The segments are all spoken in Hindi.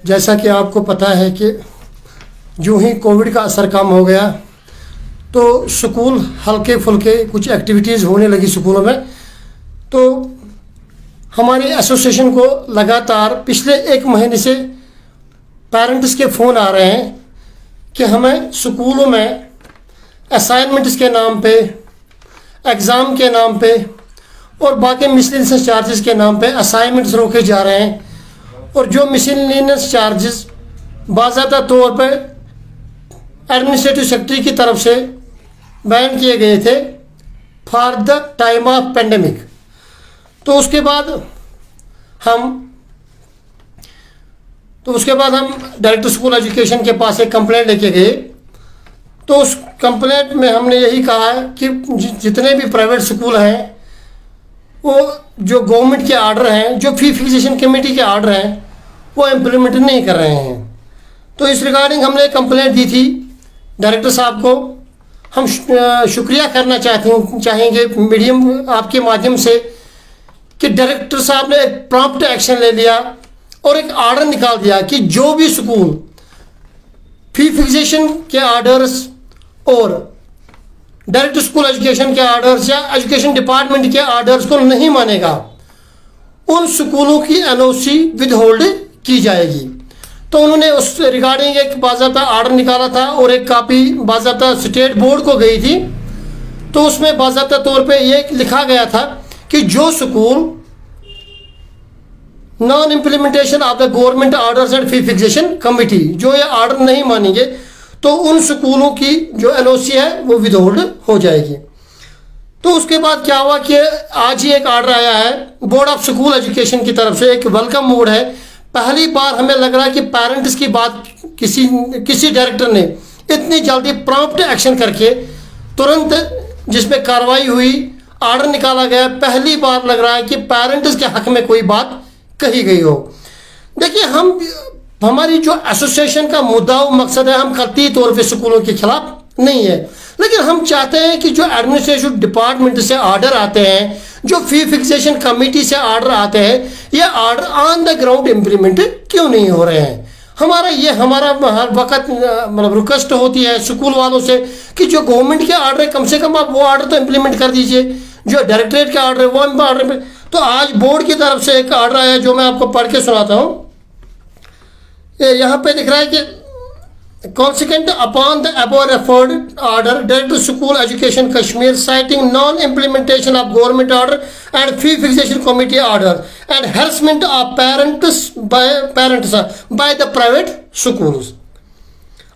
जैसा कि आपको पता है कि जो ही कोविड का असर कम हो गया तो स्कूल हल्के फुल्के कुछ एक्टिविटीज़ होने लगी स्कूलों में। तो हमारी एसोसिएशन को लगातार पिछले 1 महीने से पेरेंट्स के फ़ोन आ रहे हैं कि हमें स्कूलों में असाइनमेंट्स के नाम पे, एग्ज़ाम के नाम पे और बाकी मिसलेनियस चार्जेस के नाम पे असाइनमेंट्स रोके जा रहे हैं। और जो मिसलेनियस चार्जेस बाज़ाब्ता तौर पे एडमिनिस्ट्रेटिव सेक्रेटरी की तरफ से बैन किए गए थे for the time of pandemic. तो उसके बाद हम डायरेक्टर स्कूल एजुकेशन के पास एक कंप्लेंट लेके गए। तो उस कंप्लेंट में हमने यही कहा कि जितने भी प्राइवेट स्कूल हैं वो जो गवर्नमेंट के आर्डर हैं, जो फी फिक्सेशन कमेटी के आर्डर हैं, वो इम्प्लीमेंट नहीं कर रहे हैं। तो इस रिगार्डिंग हमने एक कंप्लेंट दी थी डायरेक्टर साहब को। हम शुक्रिया करना चाहेंगे मीडियम आपके माध्यम से कि डायरेक्टर साहब ने एक प्रॉम्प्ट एक्शन ले लिया और एक आर्डर निकाल दिया कि जो भी स्कूल फी फिक्सेशन के आर्डर्स और डायरेक्टर स्कूल एजुकेशन के आर्डर्स या एजुकेशन डिपार्टमेंट के आर्डर्स को नहीं मानेगा, उन स्कूलों की एनओसी विदहोल्ड की जाएगी। तो उन्होंने उस रिगार्डिंग एक बाज़ाब्ता आर्डर निकाला था और एक कापी बाज़ाब्ता स्टेट बोर्ड को गई थी। तो उसमें बाज़ाब्ता तौर पे ये लिखा गया था कि जो school non implementation of the government orders and fee fixation committee, जो ये आर्डर नहीं मानेंगे तो उन स्कूलों की जो एनओसी है वो विदहोल्ड हो जाएगी। तो उसके बाद क्या हुआ कि आज ही एक आर्डर आया है बोर्ड ऑफ स्कूल एजुकेशन की तरफ से, एक वेलकम मोड है। पहली बार हमें लग रहा है कि पेरेंट्स की बात किसी डायरेक्टर ने इतनी जल्दी प्रॉम्प्ट एक्शन करके तुरंत जिसमें कार्रवाई हुई, आर्डर निकाला गया। पहली बार लग रहा है कि पेरेंट्स के हक में कोई बात कही गई हो। देखिए, हमारी जो एसोसिएशन का मुद्दा और मकसद है, हम कतई तौर पे स्कूलों के खिलाफ नहीं है, लेकिन हम चाहते हैं कि जो एडमिनिस्ट्रेटिव डिपार्टमेंट से आर्डर आते हैं, जो फी फिक्सेशन कमेटी से आर्डर आते हैं, ये order on the ground implement क्यों नहीं हो रहे हैं। हमारा हर वक्त मतलब रिक्वेस्ट होती है स्कूल वालों से कि जो गवर्नमेंट के आर्डर है कम से कम आप वो आर्डर तो इम्प्लीमेंट कर दीजिए, जो डायरेक्टरेट का आर्डर है वो आर्डर। तो आज बोर्ड की तरफ से एक आर्डर आया जो मैं आपको पढ़ के सुनाता हूँ। यहाँ पे लिख रहा है कि consequent upon the above referred order, director school education Kashmir citing non implementation of government order and fee fixation committee order and harassment of parents by the private schools.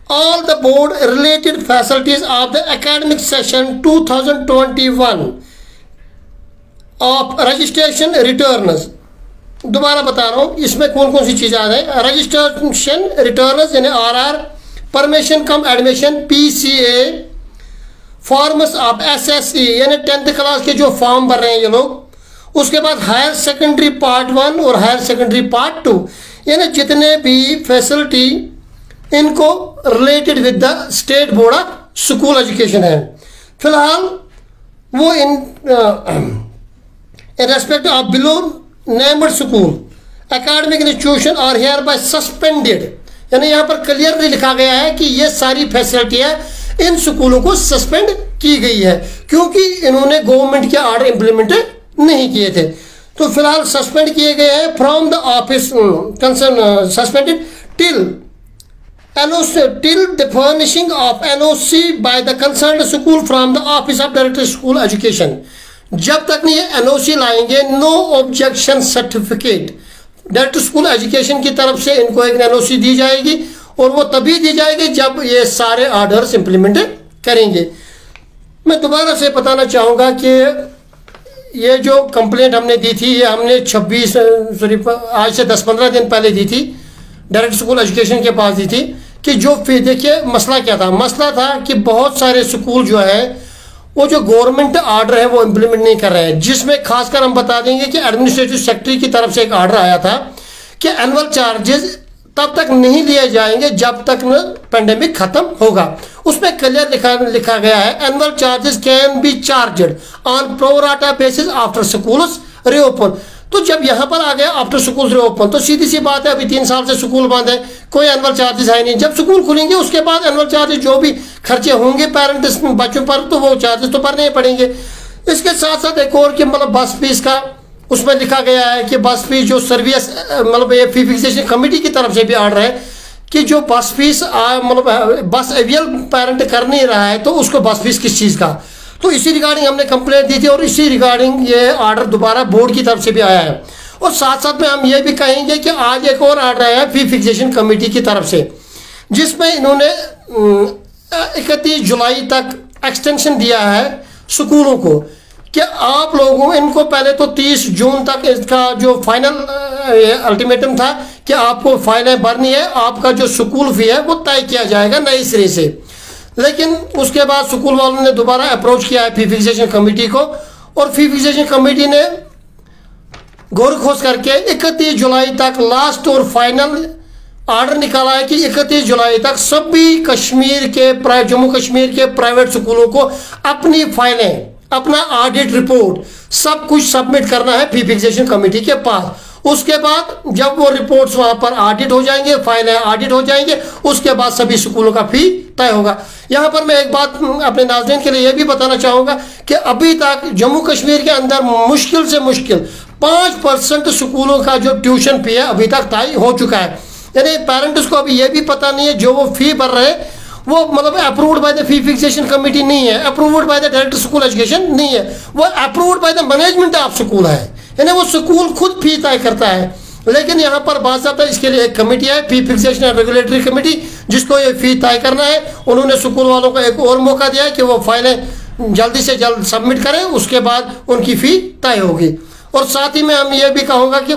All the board related facilities of the academic session 2021 of registration returns, दोबारा बता रहा हूँ इसमें कौन कौन सी चीज़ें आ रही हैं। रजिस्ट्रेशन रिटर्न्स यानी RR, permission come admission PCA, forms of SSE यानी 10th क्लास के जो फॉर्म भर रहे हैं ये लोग, उसके बाद हायर सेकेंडरी पार्ट 1 और हायर सेकेंडरी पार्ट 2 यानी जितने भी फैसिलिटी इनको related with the state board of school education है। फिलहाल वो in respect of below named school academic institution और हियर बाय सस्पेंडेड, यानी यहाँ पर क्लियरली लिखा गया है कि ये सारी फैसिलिटियाँ इन स्कूलों को सस्पेंड की गई है क्योंकि इन्होंने गवर्नमेंट के आर्डर इम्प्लीमेंट नहीं किए थे। तो फिलहाल सस्पेंड किए गए हैं from the office concern, suspended till the furnishing of NOC by the concerned school from the office of director school education। जब तक नहीं ये NOC लाएंगे, no objection certificate director school education की तरफ से इनको एक NOC दी जाएगी और वो तभी दी जाएगी जब ये सारे ऑर्डर्स इंप्लीमेंट करेंगे। मैं दोबारा से बताना चाहूँगा कि ये जो कंप्लेंट हमने दी थी ये हमने आज से 10-15 दिन पहले दी थी, डायरेक्टर स्कूल एजुकेशन के पास दी थी कि जो देखिए मसला क्या था। मसला था कि बहुत सारे स्कूल जो है वो जो गवर्नमेंट आर्डर है वो इम्प्लीमेंट नहीं कर रहे हैं, जिसमें खासकर हम बता देंगे कि एडमिनिस्ट्रेटिव सेक्रेटरी की तरफ से एक आर्डर आया था कि एनुअल चार्जेस तब तक नहीं लिए जाएंगे जब तक न पेंडेमिक खत्म होगा। उसमें क्लियर लिखा गया है annual charges can be charged on pro rata basis after schools reopen. तो जब यहाँ पर आ गया आफ्टर स्कूल रीओपन, तो सीधी सी बात है अभी 3 साल से स्कूल बंद है, कोई एनुअल चार्जेस है नहीं। जब स्कूल खुलेंगे उसके बाद एनुअल चार्जेस जो भी खर्चे होंगे पेरेंट्स बच्चों पर, तो वो चार्जेस तो भरने ही पड़ेंगे। इसके साथ साथ एक और कि मतलब बस फीस का उसमें लिखा गया है कि बस फीस जो सर्विस मतलब ये फी फिक्सेशन कमेटी की तरफ से भी ऑर्डर है कि जो बस फीस मतलब बस अवेल पेरेंट कर नहीं रहा है तो उसको बस फीस किस चीज़ का, तो इसी रिगार्डिंग हमने कंप्लेंट दी थी और इसी रिगार्डिंग ये ऑर्डर दोबारा बोर्ड की तरफ से भी आया है। और साथ साथ में हम ये भी कहेंगे कि आज एक और ऑर्डर आया है फी फिक्सेशन कमेटी की तरफ से, जिसमें इन्होंने 31 जुलाई तक एक्सटेंशन दिया है स्कूलों को कि आप लोगों इनको पहले तो 30 जून तक इसका जो फाइनल अल्टीमेटम था कि आपको फाइनें भरनी है, आपका जो स्कूल फी है वो तय किया जाएगा नए सिरे से। लेकिन उसके बाद स्कूल वालों ने दोबारा अप्रोच किया है फी फिक्सेशन कमेटी को, और फी फिक्सेशन कमेटी ने गौर खोज करके 31 जुलाई तक लास्ट और फाइनल ऑर्डर निकाला है कि 31 जुलाई तक सभी कश्मीर के जम्मू कश्मीर के प्राइवेट स्कूलों को अपनी फाइलें, अपना ऑडिट रिपोर्ट सब कुछ सबमिट करना है फी फिक्सेशन कमेटी के पास। उसके बाद जब वो रिपोर्ट्स वहां पर ऑडिट हो जाएंगे, फाइलें ऑडिट हो जाएंगे, उसके बाद सभी स्कूलों का फी तय होगा। यहाँ पर मैं एक बात अपने नाज़रीन के लिए ये भी बताना चाहूँगा कि अभी तक जम्मू कश्मीर के अंदर मुश्किल से मुश्किल 5% स्कूलों का जो ट्यूशन फी है अभी तक तय हो चुका है। यानी पेरेंट्स को अभी ये भी पता नहीं है जो वो फी भर रहे हैं वो मतलब approved by the fee fixation committee नहीं है, approved by the director school education नहीं है, वो approved by the management of school है, यानी वो स्कूल खुद फी तय करता है। लेकिन यहाँ पर बाकायदा इसके लिए एक कमेटी है फी फिक्सेशन एंड रेगुलेटरी कमेटी, जिसको ये फी तय करना है। उन्होंने स्कूल वालों को एक और मौका दिया है कि वो फाइलें जल्दी से जल्द सबमिट करें, उसके बाद उनकी फ़ी तय होगी। और साथ ही में हम ये भी कहूँगा कि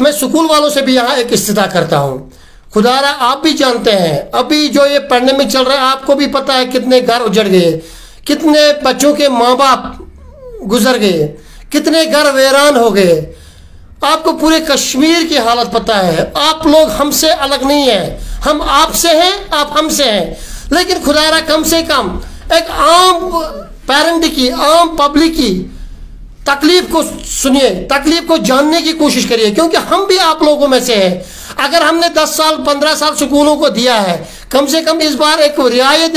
मैं स्कूल वालों से भी यहाँ एक इस्तिदा करता हूँ, खुदारा आप भी जानते हैं अभी जो ये पैंडेमिक चल रहा है, आपको भी पता है कितने घर उजड़ गए, कितने बच्चों के माँ बाप गुजर गए, कितने घर वीरान हो गए। आपको पूरे कश्मीर की हालत पता है। आप लोग हमसे अलग नहीं है, हम आपसे हैं, आप हमसे हैं। लेकिन खुदारा कम से कम एक आम पेरेंट की, आम पब्लिक की तकलीफ को सुनिए, तकलीफ को जानने की कोशिश करिए, क्योंकि हम भी आप लोगों में से हैं। अगर हमने 10 साल 15 साल स्कूलों को दिया है, कम से कम इस बार एक रियायत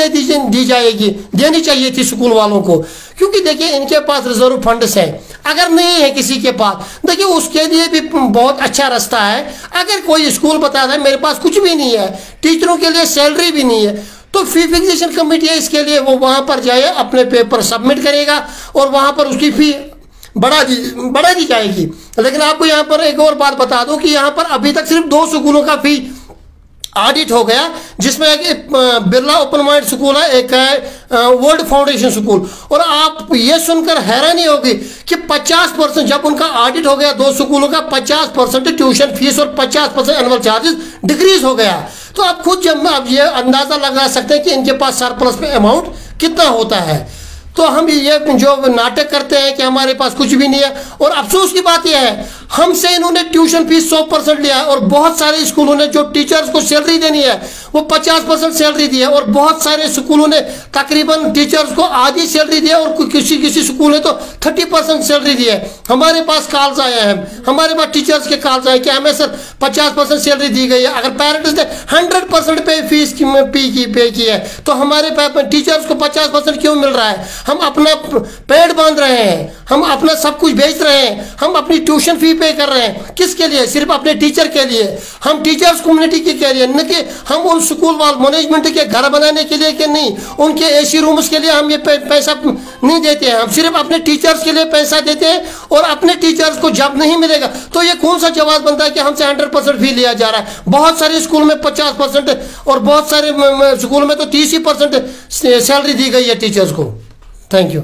दी जाएगी, देनी चाहिए थी स्कूल वालों को, क्योंकि देखिए इनके पास रिजर्व फंड्स हैं। अगर नहीं है किसी के पास, देखिए उसके लिए भी बहुत अच्छा रास्ता है। अगर कोई स्कूल बताता है मेरे पास कुछ भी नहीं है, टीचरों के लिए सैलरी भी नहीं है, तो फी फिक्सेशन कमेटी है, इसके लिए वो वहाँ पर जाए, अपने पेपर सबमिट करेगा और वहाँ पर उसकी फ़ी बढ़ा दी जाएगी। लेकिन आपको यहाँ पर एक और बात बता दूं कि यहाँ पर अभी तक सिर्फ 2 स्कूलों का फी ऑडिट हो गया, जिसमें एक बिरला ओपन माइंड स्कूल है, एक है वर्ल्ड फाउंडेशन स्कूल। और आप ये सुनकर हैरानी होगी कि 50% जब उनका ऑडिट हो गया 2 स्कूलों का, 50% ट्यूशन फीस और 50% एनुअल चार्जेस डिक्रीज हो गया। तो आप खुद जब आप ये अंदाज़ा लगा सकते हैं कि इनके पास सरप्लस में अमाउंट कितना होता है। तो हम ये जो नाटक करते हैं कि हमारे पास कुछ भी नहीं है, और अफसोस की बात यह है हमसे इन्होंने ट्यूशन फीस 100% लिया है, और बहुत सारे स्कूलों ने जो टीचर्स को सैलरी देनी है वो 50% सैलरी दी है, और बहुत सारे स्कूलों ने तकरीबन टीचर्स को आधी सैलरी दी है, और किसी स्कूल ने तो 30% सैलरी दी है। हमारे पास कॉल्स आए हैं, हमारे पास टीचर्स के कॉल्स आए कि हमें सर 50% सैलरी दी गई है। अगर पेरेंट्स ने 100% पे फीस पे की है तो हमारे टीचर्स को 50% क्यों मिल रहा है? हम अपना पेड़ बांध रहे हैं, हम अपना सब कुछ बेच रहे हैं, हम अपनी ट्यूशन फी पे कर रहे हैं, किसके लिए? सिर्फ अपने टीचर के लिए, हम टीचर्स कम्युनिटी के लिए, न कि हम उन स्कूल वाल मैनेजमेंट के घर बनाने के लिए कि नहीं, उनके एसी रूम्स के लिए हम ये पैसा नहीं देते हैं। हम सिर्फ अपने टीचर्स के लिए पैसा देते हैं, और अपने टीचर्स को जब नहीं मिलेगा तो ये कौन सा जवाब बनता है कि हमसे 100% फी लिया जा रहा है? बहुत सारे स्कूल में 50% और बहुत सारे स्कूल में तो 30% सैलरी दी गई है टीचर्स को। Thank you.